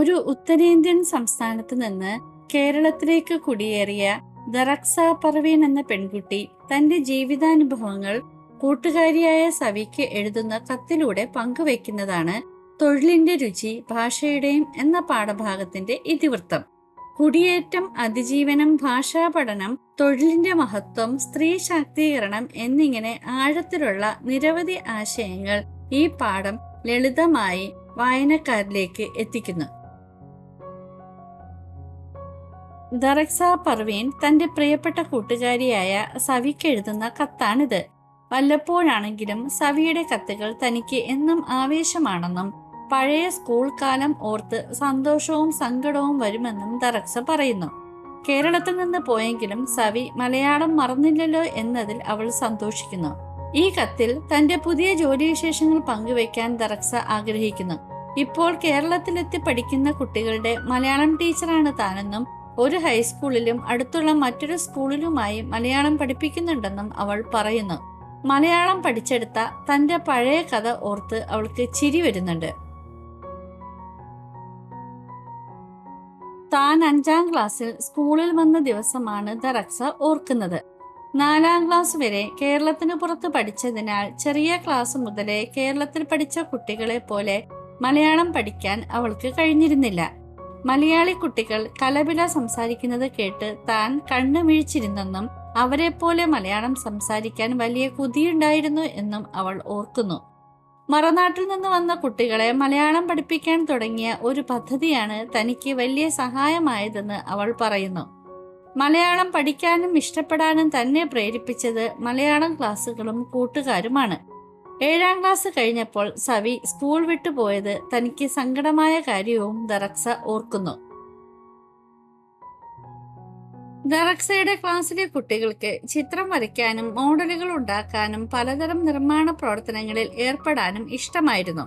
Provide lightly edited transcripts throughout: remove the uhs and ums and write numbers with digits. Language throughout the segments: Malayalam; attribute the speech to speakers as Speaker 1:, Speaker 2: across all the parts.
Speaker 1: ഒരു ഉത്തരേന്ത്യൻ സംസ്ഥാനത്ത് നിന്ന് കേരളത്തിലേക്ക് കുടിയേറിയ ദറക്സ പർവീൻ എന്ന പെൺകുട്ടി തന്റെ ജീവിതാനുഭവങ്ങൾ കൂട്ടുകാരിയായ സവിക്ക് എഴുതുന്ന കത്തിലൂടെ പങ്കുവെക്കുന്നതാണ് തൊഴിലിന്റെ രുചി ഭാഷയുടെയും എന്ന പാഠഭാഗത്തിന്റെ ഇതിവൃത്തം. കുടിയേറ്റം, അതിജീവനം, ഭാഷാ പഠനം, തൊഴിലിന്റെ മഹത്വം, സ്ത്രീ ശാക്തീകരണം എന്നിങ്ങനെ ആഴത്തിലുള്ള നിരവധി ആശയങ്ങൾ ഈ പാഠം ലളിതമായി വായനക്കാരിലേക്ക് എത്തിക്കുന്നു. ദറക്സ പർവീൻ തന്റെ പ്രിയപ്പെട്ട കൂട്ടുകാരിയായ സവിക്ക് എഴുതുന്ന കത്താണിത്. വല്ലപ്പോഴാണെങ്കിലും സവിയുടെ കത്തുകൾ തനിക്ക് എന്നും ആവേശമാണെന്നും പഴയ സ്കൂൾ കാലം ഓർത്ത് സന്തോഷവും സങ്കടവും വരുമെന്നും ദറക്സ പറയുന്നു. കേരളത്തിൽ നിന്ന് പോയെങ്കിലും സവി മലയാളം മറന്നില്ലല്ലോ എന്നതിൽ അവൾ സന്തോഷിക്കുന്നു. ഈ കത്തിൽ തന്റെ പുതിയ ജോലിവിശേഷങ്ങൾ പങ്കുവെക്കാൻ ദറക്സ ആഗ്രഹിക്കുന്നു. ഇപ്പോൾ കേരളത്തിലെത്തി പഠിക്കുന്ന കുട്ടികളുടെ മലയാളം ടീച്ചറാണ് താനെന്നും ഒരു ഹൈസ്കൂളിലും അടുത്തുള്ള മറ്റൊരു സ്കൂളിലുമായി മലയാളം പഠിപ്പിക്കുന്നുണ്ടെന്നും അവൾ പറയുന്നു. മലയാളം പഠിച്ചെടുത്ത തന്റെ പഴയ കഥ ഓർത്ത് അവൾക്ക് ചിരി വരുന്നുണ്ട്. താൻ 5ാം ക്ലാസ്സിൽ സ്കൂളിൽ വന്ന ദിവസമാണ് ദറക്സ ഓർക്കുന്നത്. 4ാം ക്ലാസ് വരെ കേരളത്തിന് പുറത്ത് പഠിച്ചതിനാൽ ചെറിയ ക്ലാസ് മുതലേ കേരളത്തിൽ പഠിച്ച കുട്ടികളെ പോലെ മലയാളം പഠിക്കാൻ അവൾക്ക് കഴിഞ്ഞിരുന്നില്ല. മലയാളി കുട്ടികൾ കലപില സംസാരിക്കുന്നത് കേട്ട് താൻ കണ്ണുമിഴിച്ചിരുന്നെന്നും അവരെ പോലെ മലയാളം സംസാരിക്കാൻ വലിയ കൊതിയുണ്ടായിരുന്നു എന്നും അവൾ ഓർക്കുന്നു. മറനാട്ടിൽ നിന്ന് വന്ന കുട്ടികളെ മലയാളം പഠിപ്പിക്കാൻ തുടങ്ങിയ ഒരു പദ്ധതിയാണ് തനിക്ക് വലിയ സഹായമായതെന്ന് അവൾ പറയുന്നു. മലയാളം പഠിക്കാനും ഇഷ്ടപ്പെടാനും തന്നെ പ്രേരിപ്പിച്ചത് മലയാളം ക്ലാസ്സുകളും കൂട്ടുകാരുമാണ്. 7ാം ക്ലാസ് കഴിഞ്ഞപ്പോൾ സവി സ്കൂൾ വിട്ടുപോയത് തനിക്ക് സങ്കടമായ കാര്യവും ദറക്സ ഓർക്കുന്നു. ദറക്സയുടെ ക്ലാസ്സിലെ കുട്ടികൾക്ക് ചിത്രം വരയ്ക്കാനും മോഡലുകൾ ഉണ്ടാക്കാനും പലതരം നിർമ്മാണ പ്രവർത്തനങ്ങളിൽ ഏർപ്പെടാനും ഇഷ്ടമായിരുന്നു.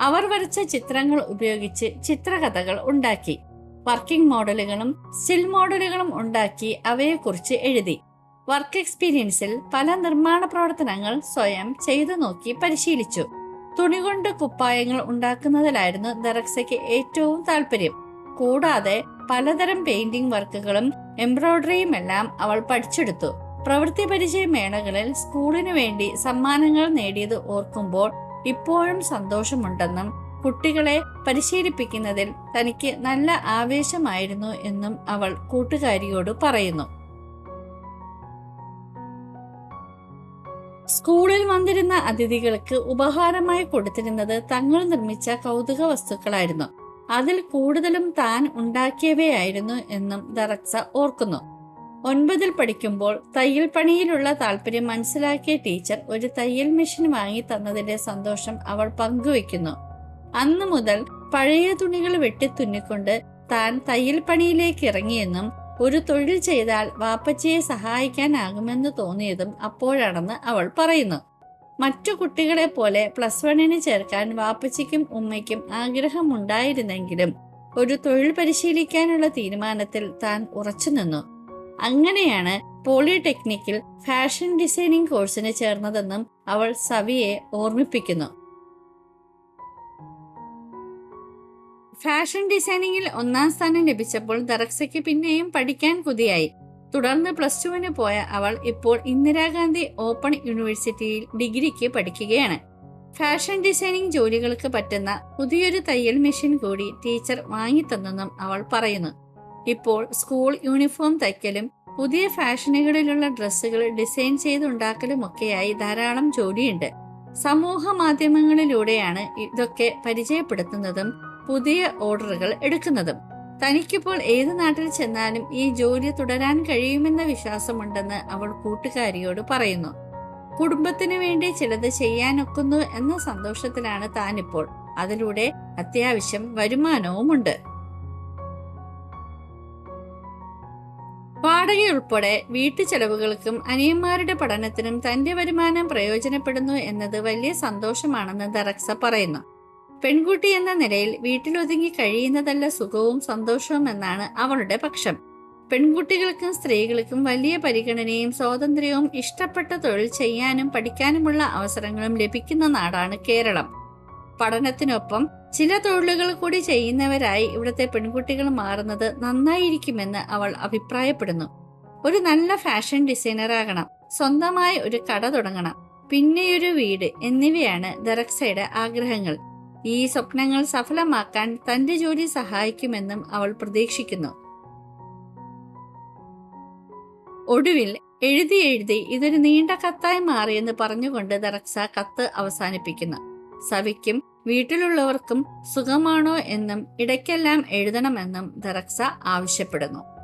Speaker 1: അവർ വരച്ച ചിത്രങ്ങൾ ഉപയോഗിച്ച് ചിത്രകഥകൾ ഉണ്ടാക്കി. വർക്കിംഗ് മോഡലുകളും സ്റ്റിൽ മോഡലുകളും ഉണ്ടാക്കി അവയെക്കുറിച്ച് എഴുതി. വർക്ക് എക്സ്പീരിയൻസിൽ പല നിർമ്മാണ പ്രവർത്തനങ്ങൾ സ്വയം ചെയ്തു നോക്കി പരിശീലിച്ചു. തുണികൊണ്ട് കുപ്പായങ്ങൾ ഉണ്ടാക്കുന്നതിലായിരുന്നു ദറക്സയ്ക്ക് ഏറ്റവും താല്പര്യം. കൂടാതെ പലതരം പെയിന്റിംഗ് വർക്കുകളും എംബ്രോയിഡറിയും എല്ലാം അവൾ പഠിച്ചെടുത്തു. പ്രവൃത്തി പരിചയ മേളകളിൽ സ്കൂളിനു വേണ്ടി സമ്മാനങ്ങൾ നേടിയത് ഓർക്കുമ്പോൾ ഇപ്പോഴും സന്തോഷമുണ്ടെന്നും കുട്ടികളെ പരിശീലിപ്പിക്കുന്നതിൽ തനിക്ക് നല്ല ആവേശമായിരുന്നു എന്നും അവൾ കൂട്ടുകാരിയോട് പറയുന്നു. സ്കൂളിൽ വന്നിരുന്ന അതിഥികൾക്ക് ഉപഹാരമായി കൊടുത്തിരുന്നത് തങ്ങൾ നിർമ്മിച്ച കൗതുക വസ്തുക്കളായിരുന്നു. അതിൽ കൂടുതലും താൻ ഉണ്ടാക്കിയവയായിരുന്നു എന്നും ദറക്സ ഓർക്കുന്നു. 9ൽ പഠിക്കുമ്പോൾ തയ്യൽ പണിയിലുള്ള താല്പര്യം മനസ്സിലാക്കിയ ടീച്ചർ ഒരു തയ്യൽ മെഷീൻ വാങ്ങി തന്നതിന്റെ സന്തോഷം അവൾ പങ്കുവെക്കുന്നു. അന്നു മുതൽ പഴയ തുണികൾ വെട്ടിത്തുന്നിക്കൊണ്ട് താൻ തയ്യൽ പണിയിലേക്ക് ഇറങ്ങിയെന്നും ഒരു തൊഴിൽ ചെയ്താൽ വാപ്പച്ചിയെ സഹായിക്കാനാകുമെന്ന് തോന്നിയതും അപ്പോഴാണെന്ന് അവൾ പറയുന്നു. മറ്റു കുട്ടികളെ പോലെ +1 ചേർക്കാൻ വാപ്പച്ചിക്കും ഉമ്മയ്ക്കും ആഗ്രഹമുണ്ടായിരുന്നെങ്കിലും ഒരു തൊഴിൽ പരിശീലിക്കാനുള്ള തീരുമാനത്തിൽ താൻ ഉറച്ചുനിന്നു. അങ്ങനെയാണ് പോളിടെക്നിക്കിൽ ഫാഷൻ ഡിസൈനിങ് കോഴ്സിന് ചേർന്നതെന്നും അവൾ സവിയെ ഓർമ്മിപ്പിക്കുന്നു. ഫാഷൻ ഡിസൈനിങ്ങിൽ 1ാം സ്ഥാനം ലഭിച്ചപ്പോൾ ദറക്സയ്ക്ക് പിന്നെയും പഠിക്കാൻ കൊതിയായി. തുടർന്ന് +2 പോയ അവൾ ഇപ്പോൾ ഇന്ദിരാഗാന്ധി ഓപ്പൺ യൂണിവേഴ്സിറ്റിയിൽ ഡിഗ്രിക്ക് പഠിക്കുകയാണ്. ഫാഷൻ ഡിസൈനിങ് ജോലികൾക്ക് പറ്റുന്ന പുതിയൊരു തയ്യൽ മെഷീൻ കൂടി ടീച്ചർ വാങ്ങിത്തന്നെന്നും അവൾ പറയുന്നു. ഇപ്പോൾ സ്കൂൾ യൂണിഫോം തയ്ക്കലും പുതിയ ഫാഷനുകളിലുള്ള ഡ്രസ്സുകൾ ഡിസൈൻ ചെയ്തുണ്ടാക്കലുമൊക്കെയായി ധാരാളം ജോലിയുണ്ട്. സമൂഹ മാധ്യമങ്ങളിലൂടെയാണ് ഇതൊക്കെ പരിചയപ്പെടുത്തുന്നതും പുതിയ ഓർഡറുകൾ എടുക്കുന്നതും. തനിക്കിപ്പോൾ ഏത് നാട്ടിൽ ചെന്നാലും ഈ ജോലി തുടരാൻ കഴിയുമെന്ന വിശ്വാസമുണ്ടെന്ന് അവൾ കൂട്ടുകാരിയോട് പറയുന്നു. കുടുംബത്തിനു വേണ്ടി ചിലത് ചെയ്യാനൊക്കുന്നു എന്ന സന്തോഷത്തിലാണ് താനിപ്പോൾ. അതിലൂടെ അത്യാവശ്യം വരുമാനവുമുണ്ട്. വാടകയുൾപ്പെടെ വീട്ടു ചെലവുകൾക്കും അനിയന്മാരുടെ പഠനത്തിനും തന്റെ വരുമാനം പ്രയോജനപ്പെടുന്നു എന്നത് വലിയ സന്തോഷമാണെന്ന് ദറക്സ പറയുന്നു. പെൺകുട്ടി എന്ന നിലയിൽ വീട്ടിലൊതുങ്ങി കഴിയുന്നതല്ല സുഖവും സന്തോഷവും എന്നാണ് അവളുടെ പക്ഷം. പെൺകുട്ടികൾക്കും സ്ത്രീകൾക്കും വലിയ പരിഗണനയും സ്വാതന്ത്ര്യവും ഇഷ്ടപ്പെട്ട തൊഴിൽ ചെയ്യാനും പഠിക്കാനുമുള്ള അവസരങ്ങളും ലഭിക്കുന്ന നാടാണ് കേരളം. പഠനത്തിനൊപ്പം ചില തൊഴിലുകൾ കൂടി ചെയ്യുന്നവരായി ഇവിടുത്തെ പെൺകുട്ടികൾ മാറുന്നത് നന്നായിരിക്കുമെന്ന് അവൾ അഭിപ്രായപ്പെടുന്നു. ഒരു നല്ല ഫാഷൻ ഡിസൈനറാകണം, സ്വന്തമായി ഒരു കട തുടങ്ങണം, പിന്നെയൊരു വീട് എന്നിവയാണ് ദറക്സയുടെ ആഗ്രഹങ്ങൾ. ഈ സ്വപ്നങ്ങൾ സഫലമാക്കാൻ തന്റെ ജോലി സഹായിക്കുമെന്നും അവൾ പ്രതീക്ഷിക്കുന്നു. ഒടുവിൽ എഴുതി ഇതൊരു നീണ്ട കത്തായി മാറിയെന്ന് പറഞ്ഞുകൊണ്ട് ദറക്സ കത്ത് അവസാനിപ്പിക്കുന്നു. സവിക്കും വീട്ടിലുള്ളവർക്കും സുഖമാണോ എന്നും ഇടയ്ക്കെല്ലാം എഴുതണമെന്നും ദറക്സ ആവശ്യപ്പെടുന്നു.